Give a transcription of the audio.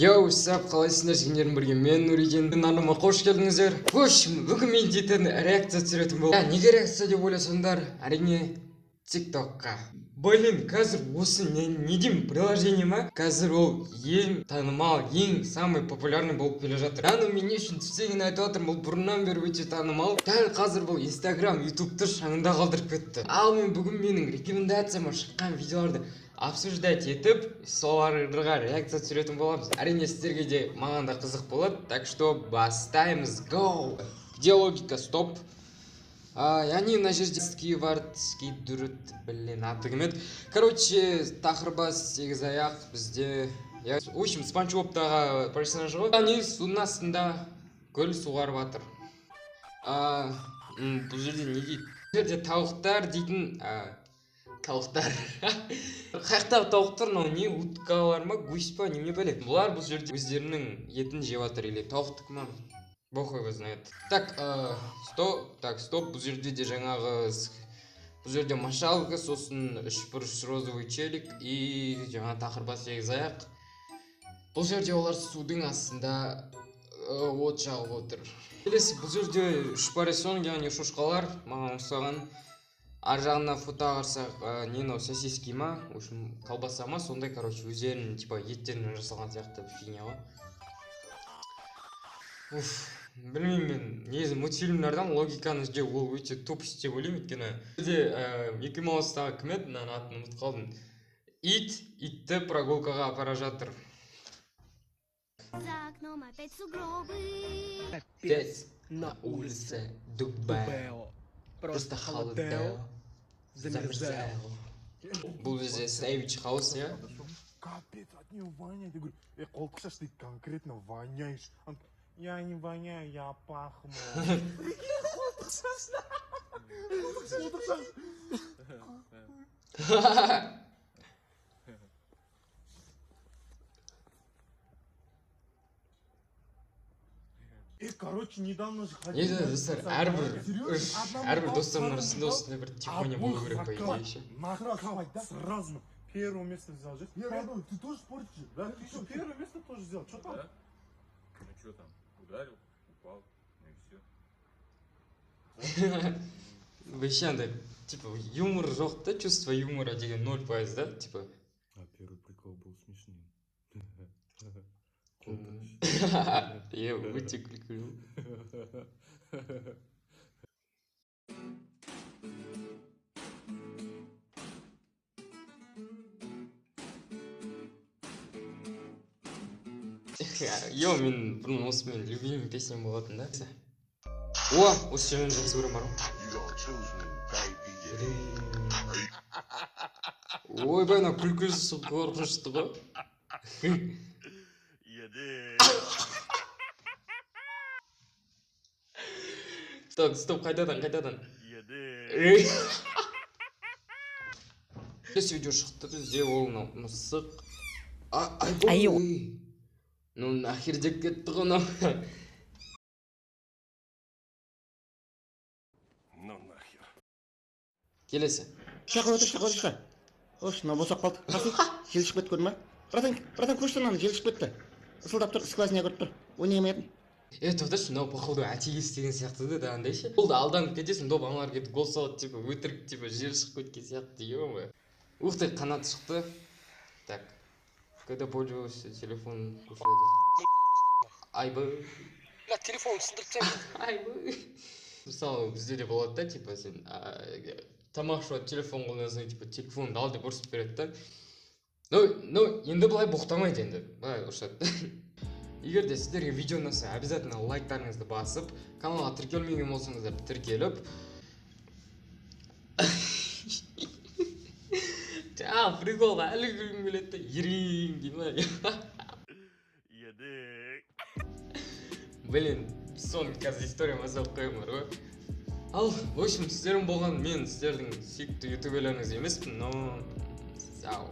Йоу, сап, қалайсыңдар? Сендердің бірге мен Нұриден. Арнама қош келдіңіздер. Бүгін мен дейтін реакция түсіретін болды. Неге реакция деп ойласаңдар? Әрине ТикТокқа. Блин, қазір осы не деймін, приложение ма? Қазір ол ең танымал, ең самый популярный болып келе жатыр. Яғни мен не үшін түсегін айтып жатырмын, бұл бұрыннан бері өте танымал. Дәл қазір бұл Instagram, YouTube'ты шаңында қалдырып кетті. Ал мен бүгін менің рекомендацияма шыққан видеоларды обсуждать етіп, соларға реакция түсіретін боламыз. Әрине сіздерге де маған да қызық болады. Так что бастаймыз. Go! Где логика? Стоп. Яғни мына жерде скейвард, скейдүріт, блин, аты кім еді? Короче, тақырбас, сегізаяқ бізде. В общем, Спанч Боптағы персонаж ғой. Яғни судың астында көл суғарып жатыр. Бұл жерде не дейді? Бұл жерде тауықтар дейтін тауықтар. Қаяқтағы тауықтар, не уткалар ма, гусь па, неме бәлек. Бұлар бұл жерде өздерінің етін жеп жатыр, или тауықтық ма? Бог его знает. Так, стоп, бұл жерде де жаңағы, бұл жерде машалка, сосын 3x розовый челик и жаңа тақырбас сегізаяқ. Бұл жерде олар судың астында от жағып отыр. Келесі, бұл жерде 3x1, яғни шошқалар, маған ұқсаған. Ар жағына фото қарсақ, нені сосиски ма, в общем, колбаса ма, сондай, короче, өздерінің типа еттерінен жасалған сияқты фигня ғой. Білмеймін мен, негізі мультфильмдерден логиканы іздеу ол өте тупость деп ойлаймын, өйткені бізде Микки Маустағы кім еді, мына атын ұмытып қалдым. Итті прогулкаға апара жатыр. Опять на улице Дубао. Просто холодео, замерзао. Бұл бізде Savage House, я? Капец, от нее воняет. Я говорю, колкушаш, ты конкретно воняешь. Он, я не воняю, я пахну. Короче, недавно же ходил. Нет, достар, әрбір достарымның арасында осындай бір тихоня болу керек, по идее, еще. Нахуй, да? Сразу первое место взял. Первое, ты тоже споришь? Да? Ты что, первое место тоже взял? Что там? Ну что там? Ударил, упал, ну и все. Вообще, андай, типа, юмор жоқ та, чувство юмора деген 0%, да? Типа. А первый прикол был смешным. Я өте күлкілі. Йо, мен бұрын осы менің любимый песням болатын да. Осы жерін жақсы көрем бар ғой. Ойбай, ана күлкісі қорқынышты ғой. Стоп, қайтадан. Келесі видео шықты бізде ол мысық. Айбой. Ну нахер деп кетті ғой мынау. Ну нахер. Келесі. Шақыр. Ош, мына босап қалды. Жел шығып кетті көрдің ма? Братан, көшті мынаны, жел шығып кетті. Ысылдап тұр, сквозняк көріп тұр. Ойнамайтын. Тоқташы, мынау походу атеист деген сияқты да, андай ше. Ол да алданып кетесің, доп аналар кетіп гол салады, типа өтірік, типа жел шығып кеткен сияқты, ё-мо. Ух ты, қанат шықты. Так. Когда пользовался телефон кушает. Айбы. Бля, телефон сындырып тастайын. Айбы. Мысалы, бізде де болады да, типа сен тамақ ішіп телефон қолданасың, типа телефонды ал деп ұрсып береді да. Ну, енді былай боқтамайды енді. Былай ұрсады. Егер де сіздерге видео ұнаса, обязательно лайктарыңызды басып, каналға тіркелмеген болсаңыздар тіркеліп. Прикол, әлі күлгім келеді, ерейін деймін. Блин, соны қазір история мазақ қойым бар ғой. Ал, в общем, сіздердің болған мен сіздердің сүйікті ютуберлеріңіз емеспін, но... Сау.